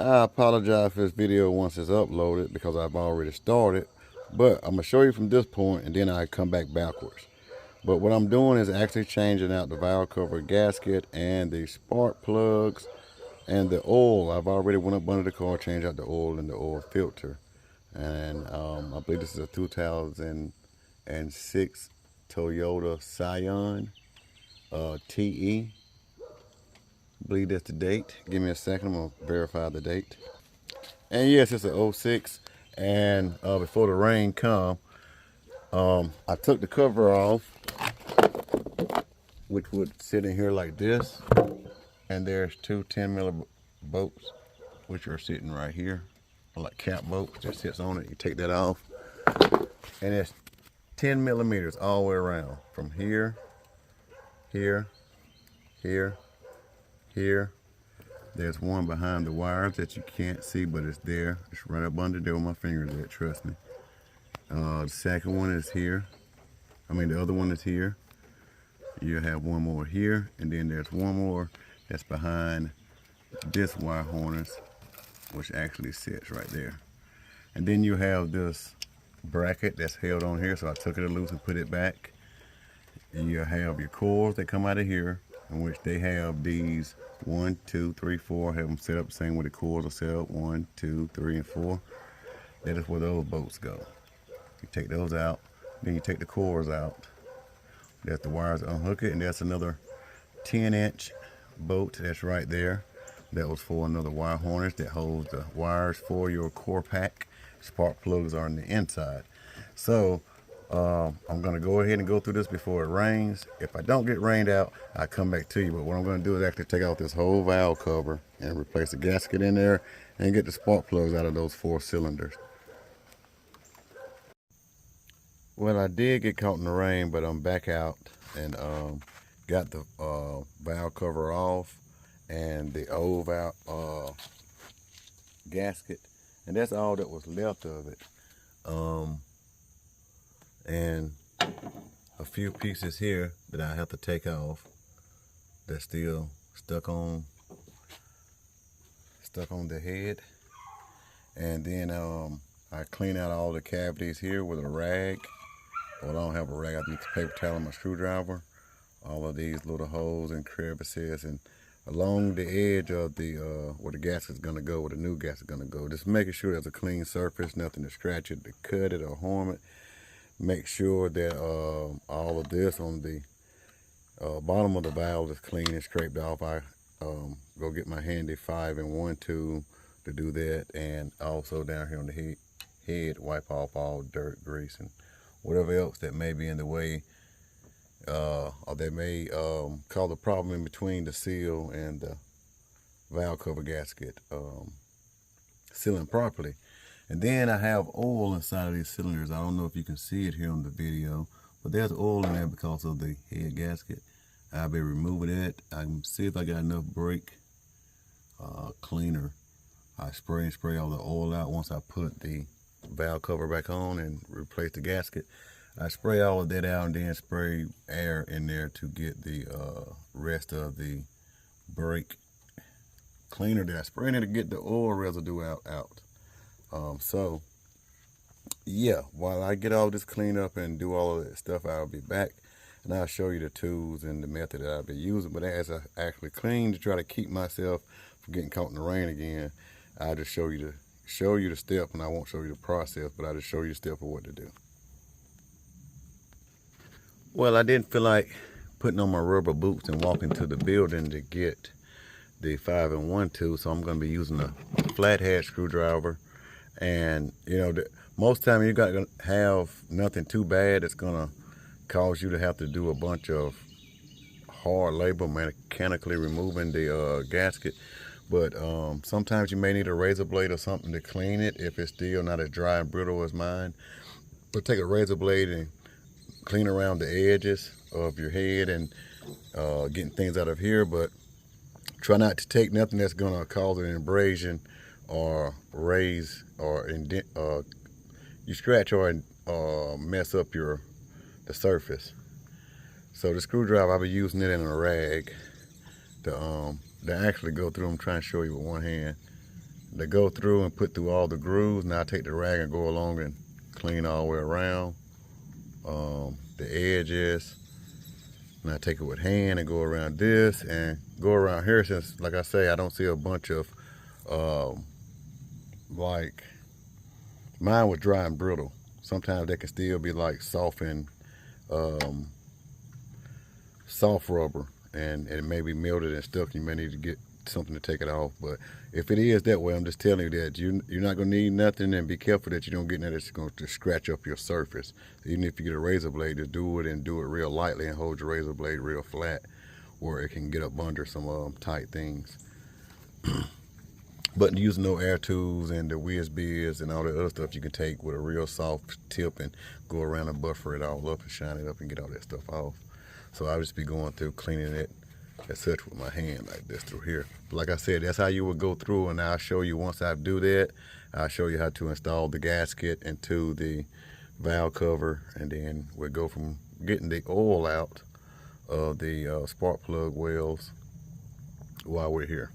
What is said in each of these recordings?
I apologize for this video once it's uploaded because I've already started, but I'm gonna show you from this point and then I come back backwards. But what I'm doing is actually changing out the valve cover gasket and the spark plugs and the oil. I've already went up under the car, changed out the oil and the oil filter. And I believe this is a 2006 Toyota Scion TE. I believe that's the date. Give me a second, I'm gonna verify the date. And yes, it's an 06. And before the rain come, I took the cover off, which would sit in here like this. And there's two 10mm bolts, which are sitting right here, like cap bolts that sits on it. You take that off, and it's 10mm all the way around, from here, here, here, here. There's one behind the wires that you can't see, but it's there. It's right up under there where my fingers at, trust me. The second one is here. The other one is here. You have one more here, and then there's one more that's behind this wire harness, which actually sits right there. And then you have this bracket that's held on here, so I took it loose and put it back. And you have your coils that come out of here, in which they have these 1, 2, 3, 4. Have them set up the same way the coils are set up, 1, 2, 3, and 4. That is where those bolts go. You take those out, then you take the coils out. That's the wires, unhook it, and that's another 10-inch bolt that's right there. That was for another wire harness that holds the wires for your core pack. Spark plugs are on the inside. So I'm gonna go ahead and go through this before it rains. If I don't get rained out, I'll come back to you. But what I'm gonna do is actually take out this whole valve cover and replace the gasket in there and get the spark plugs out of those 4 cylinders. Well, I did get caught in the rain, but I'm back out and got the valve cover off and the old valve gasket, and that's all that was left of it. And a few pieces here that I have to take off that's still stuck on the head. And then I clean out all the cavities here with a rag. Well, I don't have a rag, I use a paper towel and my screwdriver. All of these little holes and crevices, and along the edge of the where the gasket's gonna go, where the new gasket's gonna go. Just making sure there's a clean surface, nothing to scratch it, to cut it or harm it. Make sure that all of this on the bottom of the valve is clean and scraped off. I go get my handy 5-in-1 tool to do that, and also down here on the head, wipe off all dirt, grease, and whatever else that may be in the way, or that may cause a problem in between the seal and the valve cover gasket sealing properly. And then I have oil inside of these cylinders. I don't know if you can see it here on the video, but there's oil in there because of the head gasket. I'll be removing it. I can see if I got enough brake cleaner. I spray all the oil out once I put the valve cover back on and replace the gasket. I spray all of that out and then spray air in there to get the rest of the brake cleaner that I sprayed in to get the oil residue out. So yeah, while I get all this cleaned up and do all of that stuff, I'll be back and I'll show you the tools and the method that I'll be using. But as I actually clean to try to keep myself from getting caught in the rain again, I'll just show you the step, and I won't show you the process, but I'll just show you the step of what to do. Well, I didn't feel like putting on my rubber boots and walking to the building to get the 5-in-1 tool, so I'm going to be using a flathead screwdriver. And most time you're going to have nothing too bad that's going to cause you to have to do a bunch of hard labor mechanically removing the gasket. But sometimes you may need a razor blade or something to clean it if it's still not as dry and brittle as mine. But take a razor blade and clean around the edges of your head and getting things out of here. But try not to take nothing that's going to cause an abrasion or raise or indent, you scratch or mess up the surface. So the screwdriver, I'll be using it in a rag to actually go through. I'm trying to show you with one hand. to go through and put through all the grooves. Now I take the rag and go along and clean all the way around the edges. And I take it with hand and go around this and go around here, since like I say, I don't see a bunch of like, mine was dry and brittle. Sometimes they can still be like soft and soft rubber, and it may be melted and stuck. You may need to get something to take it off. But if it is that way, I'm just telling you that you're not gonna need nothing, and be careful that you don't get nothing that's going to scratch up your surface. Even if you get a razor blade, just do it and do it real lightly and hold your razor blade real flat where it can get up under some tight things. But using no air tools and the whiz biz and all the other stuff, you can take with a real soft tip and go around and buffer it all up and shine it up and get all that stuff off. So I'll just be going through cleaning it as such with my hand like this through here. But like I said, that's how you would go through, and I'll show you once I do that. I'll show you how to install the gasket into the valve cover, and then we'll go from getting the oil out of the spark plug wells while we're here.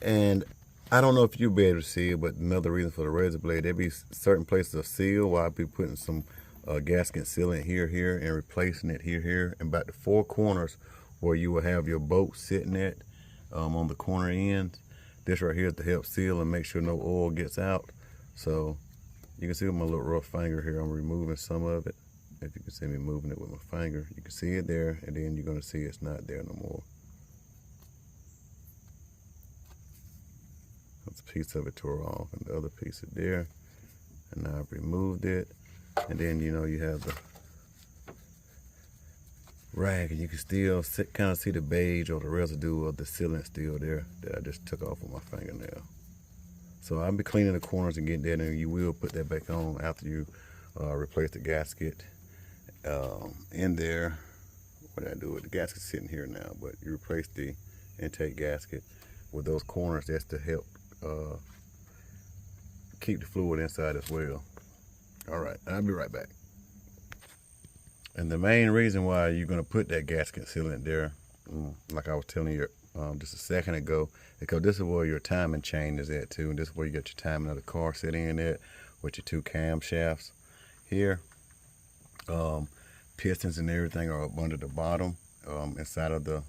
And I don't know if you'll be able to see it, but another reason for the razor blade, there'll be certain places of seal where I'll be putting some gasket sealant here, and replacing it here, and about the 4 corners where you will have your bolt sitting at on the corner ends. This right here is to help seal and make sure no oil gets out. So you can see with my little rough finger here, I'm removing some of it. If you can see me moving it with my finger, you can see it there, and then you're gonna see it's not there no more. That's a piece of it tore off, and the other piece is there. And now I've removed it. And then, you know, you have the rag, and you can still kind of see the beige or the residue of the sealant still there that I just took off with my fingernail. So I'll be cleaning the corners and getting that, and you will put that back on after you replace the gasket in there. What did I do with the gasket? Sitting here now, but you replace the intake gasket with those corners. That's to help keep the fluid inside as well. All right, I'll be right back. And the main reason why you're going to put that gasket sealant there, like I was telling you just a second ago, because this is where your timing chain is at too. And this is where you get your timing of the car sitting in it with your 2 camshafts here. Pistons and everything are up under the bottom, inside of the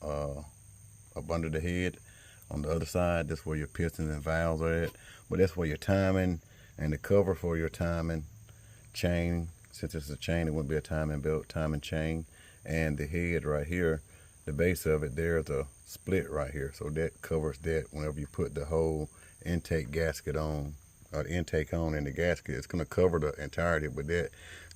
up under the head. On the other side, that's where your pistons and valves are at. But that's where your timing and the cover for your timing chain, since it's a chain, it wouldn't be a timing belt, timing chain. And the head right here, the base of it, there's a split right here. So that covers that whenever you put the whole intake gasket on, or the intake on in the gasket. It's gonna cover the entirety, but that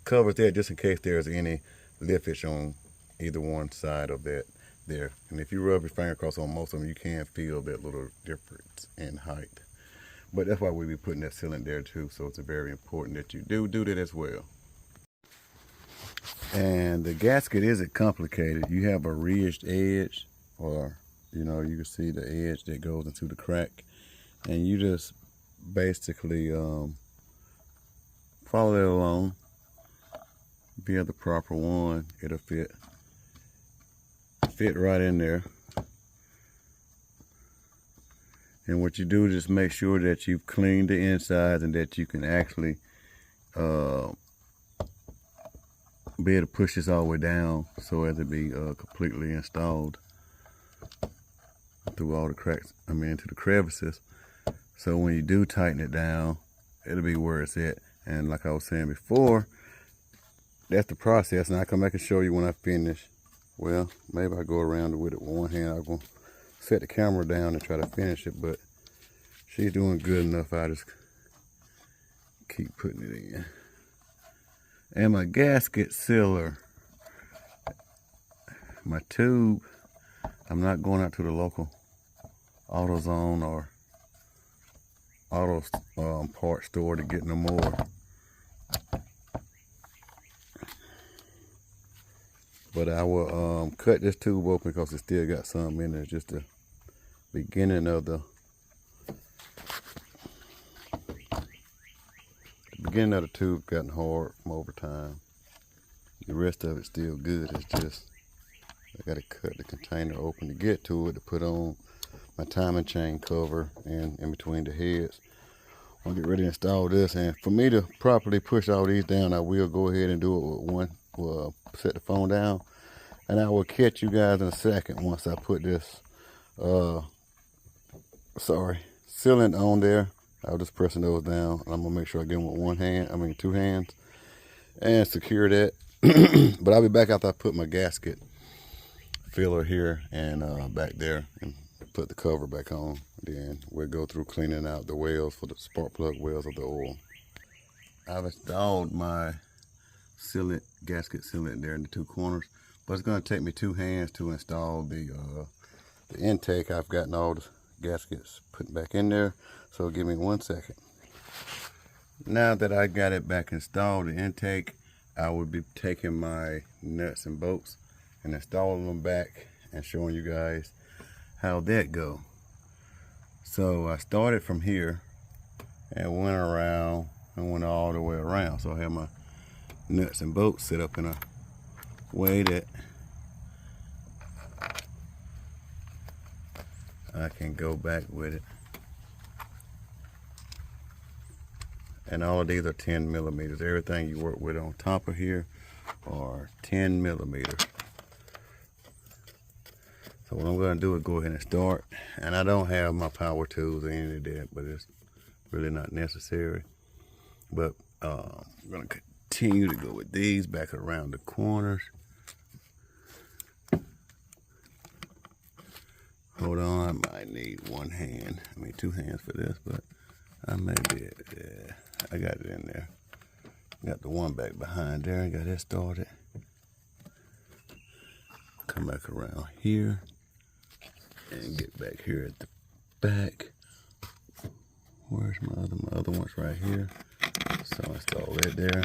covers that just in case there's any liftage on either one side of that there. And if you rub your finger across on most of them, you can feel that little difference in height. But that's why we be putting that sealant there too. So it's very important that you do that as well. And the gasket isn't complicated. You have a ridged edge, or you know, you can see the edge that goes into the crack, and you just basically follow it along. If you have the proper one, it'll fit right in there. And what you do is just make sure that you've cleaned the insides and that you can actually be able to push this all the way down so as to be completely installed through all the cracks, into the crevices. So when you do tighten it down, it'll be where it's at. And like I was saying before, that's the process. And I'll come back and show you when I finish. Well, maybe I go around with it with one hand. I'm going to set the camera down and try to finish it, but she's doing good enough. I just keep putting it in. And my gasket sealer, my tube, I'm not going out to the local AutoZone or auto part store to get no more. But I will cut this tube open because it still got some in there. Just the beginning of the tube gotten hard from over time. The rest of it's still good. It's just I gotta cut the container open to get to it to put on my timing chain cover in between the heads. I'll get ready to install this, and for me to properly push all these down, I will go ahead and do it with one. We'll set the phone down, and I will catch you guys in a second once I put this sealant on there. I'll just pressing those down. I'm gonna make sure I get them with two hands, and secure that. But I'll be back after I put my gasket filler here and back there and put the cover back on. Then we'll go through cleaning out the wells for the spark plug wells of the oil. I've installed my gasket sealant there in the two corners, but it's going to take me two hands to install the intake. I've gotten all the gaskets put back in there, so give me 1 second. Now that I got it back installed, the intake, I would be taking my nuts and bolts and installing them back and showing you guys how that go. So I started from here and went around and went all the way around. So I have my nuts and bolts set up in a way that I can go back with it. And all of these are 10 millimeters. Everything you work with on top of here are 10 millimeters. So what I'm going to do is go ahead and start. And I don't have my power tools or any of that, but it's really not necessary. But I'm going to continue to go with these back around the corners. Hold on, I might need two hands for this, but I may be, yeah, I got it in there. Got the one back behind there, got that started. Come back around here and get back here at the back. Where's my other one's right here. So install that there.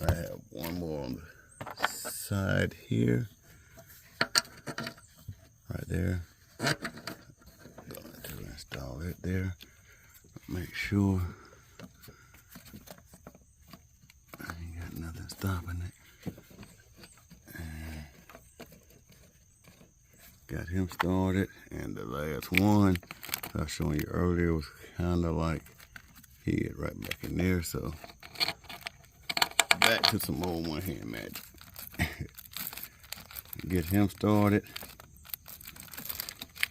I have one more on the side here. Right there. Going to install it there. Make sure I ain't got nothing stopping it. And got him started, and the last one I was showing you earlier was kind of like hid right back in there. So back to some old one hand magic. Get him started.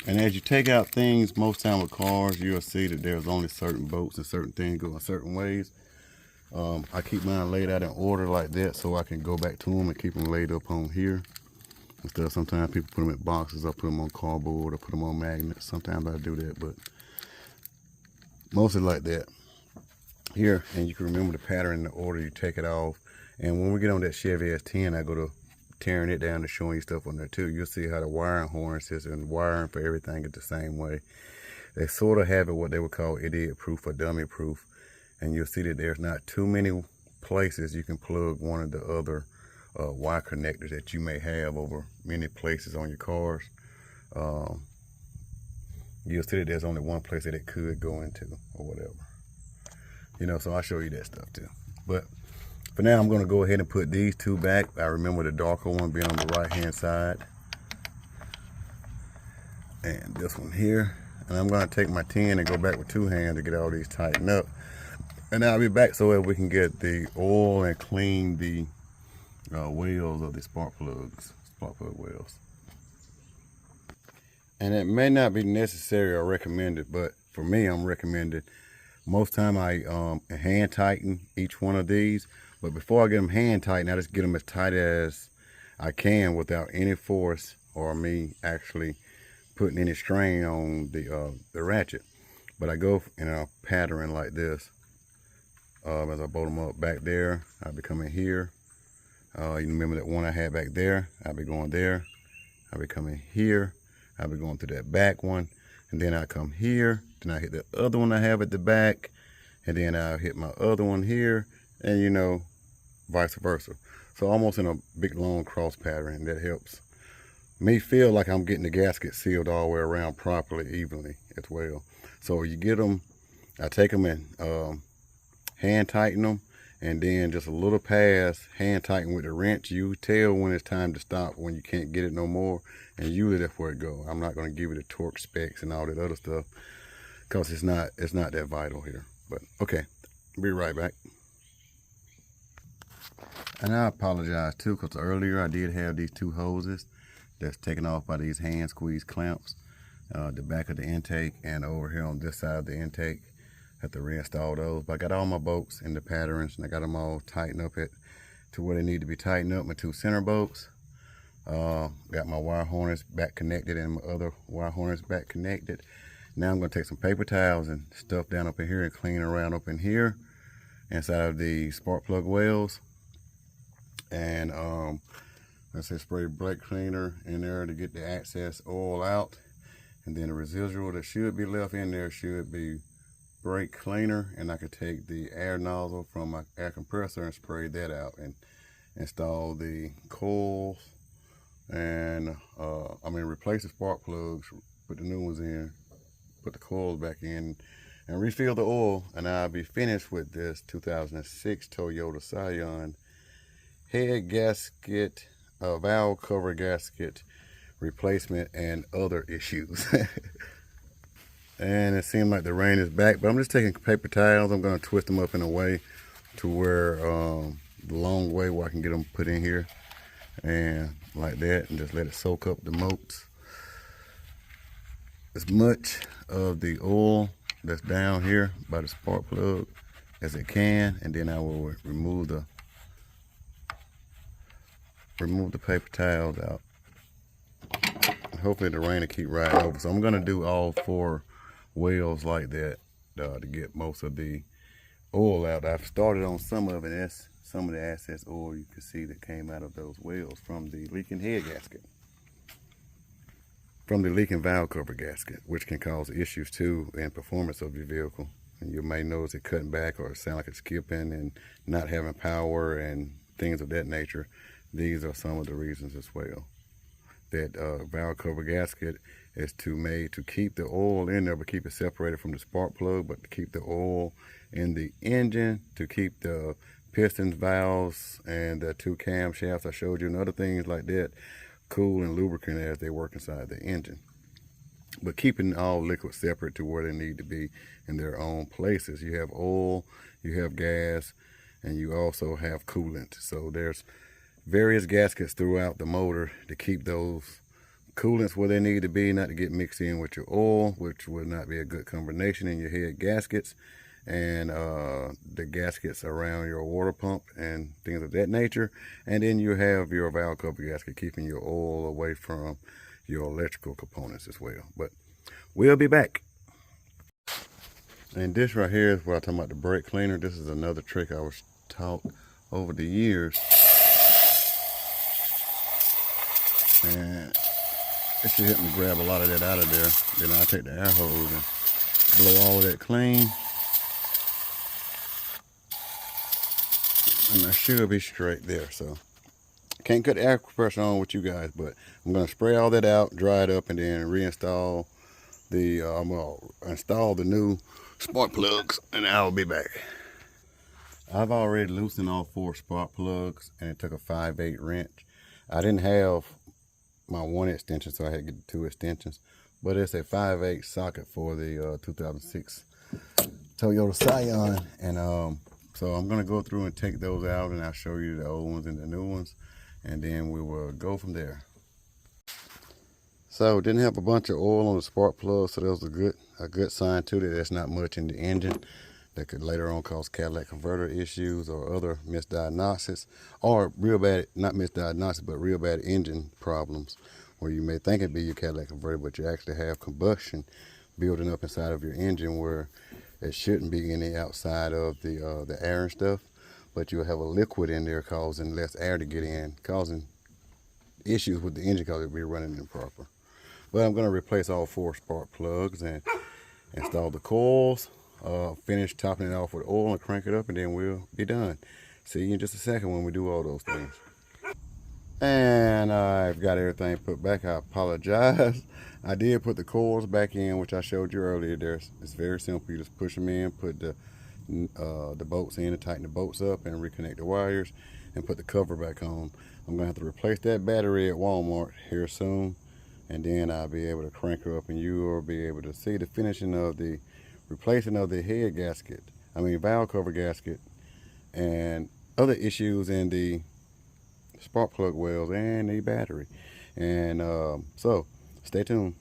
And as you take out things, most time with cars, you'll see that there's only certain bolts and certain things go in certain ways. I keep mine laid out in order like that so I can go back to them and keep them laid up on here. Instead of sometimes people put them in boxes, I put them on cardboard, or put them on magnets. Sometimes I do that, but mostly like that. Here, and you can remember the pattern in the order you take it off. And when we get on that Chevy S10, I go to tearing it down and showing you stuff on there too. You'll see how the wiring harnesses and wiring for everything is the same way. They sort of have it what they would call idiot proof or dummy proof, and you'll see that there's not too many places you can plug one of the other wire connectors that you may have over many places on your cars. You'll see that there's only one place that it could go into or whatever, you know. So I'll show you that stuff too. But for now, I'm going to go ahead and put these two back. I remember the darker one being on the right hand side. And this one here. And I'm going to take my 10 and go back with two hands to get all these tightened up. And I'll be back so that we can get the oil and clean the wells of the spark plug wells. And it may not be necessary or recommended, but for me, I'm recommended. Most time I hand tighten each one of these. But before I get them hand tightened, I just get them as tight as I can without any force or me actually putting any strain on the ratchet. But I go in a pattern like this. As I bolt them up back there, I'll be coming here. You remember that one I had back there? I'll be going there. I'll be coming here. I'll be going through that back one. And then I come here. Then I hit the other one I have at the back. And then I'll hit my other one here. And you know, vice versa. So almost in a big long cross pattern. That helps me feel like I'm getting the gasket sealed all the way around properly, evenly as well. So you get them, I take them and hand tighten them, and then just a little pass, hand tighten with the wrench. You tell when it's time to stop, when you can't get it no more, and usually that's where it go. I'm not going to give you the torque specs and all that other stuff because it's not that vital here. But okay, be right back. And I apologize too, because earlier I did have these two hoses that's taken off by these hand squeeze clamps, the back of the intake and over here on this side of the intake. Have to reinstall those, but I got all my bolts in the patterns and I got them all tightened up to where they need to be tightened up. My two center bolts, got my wire harness back connected and my other wire harness back connected. Now I'm going to take some paper towels and stuff down up in here and clean around up in here inside of the spark plug wells, and let's say spray brake cleaner in there to get the excess oil out, and then the residual that should be left in there should be brake cleaner, and I could take the air nozzle from my air compressor and spray that out and install the coils and replace the spark plugs, put the new ones in, put the coils back in, and refill the oil, and I'll be finished with this 2006 Toyota Scion head gasket, valve cover gasket replacement and other issues. And it seemed like the rain is back, but I'm just taking paper towels. I'm going to twist them up in a way to where the long way where I can get them put in here, and like that, and just let it soak up the moats, as much of the oil that's down here by the spark plug as it can, and then I will remove the paper towels out. Hopefully the rain will keep riding over. So I'm going to do all 4 wells like that to get most of the oil out. I've started on some of it. That's some of the excess oil you can see that came out of those wells from the leaking head gasket, from the leaking valve cover gasket, which can cause issues too in performance of your vehicle. And you may notice it cutting back or sound like it's skipping and not having power and things of that nature. These are some of the reasons as well. That valve cover gasket is made to keep the oil in there, but keep it separated from the spark plug, but to keep the oil in the engine, to keep the pistons, valves, and the 2 camshafts I showed you, and other things like that, cool and lubricant as they work inside the engine. But keeping all liquids separate to where they need to be in their own places. You have oil, you have gas, and you also have coolant. So there's various gaskets throughout the motor to keep those coolants where they need to be, not to get mixed in with your oil, which would not be a good combination in your head gaskets, and the gaskets around your water pump and things of that nature. And then you have your valve cover gasket, keeping your oil away from your electrical components as well. But we'll be back. And this right here is what I'm talking about, the brake cleaner. This is another trick I was taught over the years. And it should help me grab a lot of that out of there. Then I'll take the air hose and blow all of that clean. And I should be straight there. So can't cut the air compressor on with you guys, but I'm going to spray all that out, dry it up, and then reinstall the, I'm going to install the new spark plugs, and I'll be back. I've already loosened all 4 spark plugs, and it took a 5/8 wrench. I didn't have my 1 extension, so I had to get the 2 extensions, but it's a 5/8 socket for the 2006 Toyota Scion. And so I'm going to go through and take those out, and I'll show you the old ones and the new ones, and then we will go from there. So didn't have a bunch of oil on the spark plug, so that was a good sign too that there's not much in the engine that could later on cause catalytic converter issues or other misdiagnosis, or real bad, not misdiagnosis, but real bad engine problems, where you may think it'd be your catalytic converter, but you actually have combustion building up inside of your engine where it shouldn't be any outside of the air and stuff, but you'll have a liquid in there causing less air to get in, causing issues with the engine because it'll be running improper. But I'm going to replace all 4 spark plugs and install the coils, finish topping it off with oil and crank it up, and then we'll be done. See you in just a second when we do all those things. And I've got everything put back. I apologize. I did put the coils back in, which I showed you earlier. It's very simple. You just push them in, put the the bolts in and tighten the bolts up and reconnect the wires and put the cover back on. I'm gonna have to replace that battery at Walmart here soon, and then I'll be able to crank her up and you will be able to see the finishing of the replacing of the head gasket, valve cover gasket, and other issues in the spark plug wells and the battery. And so stay tuned.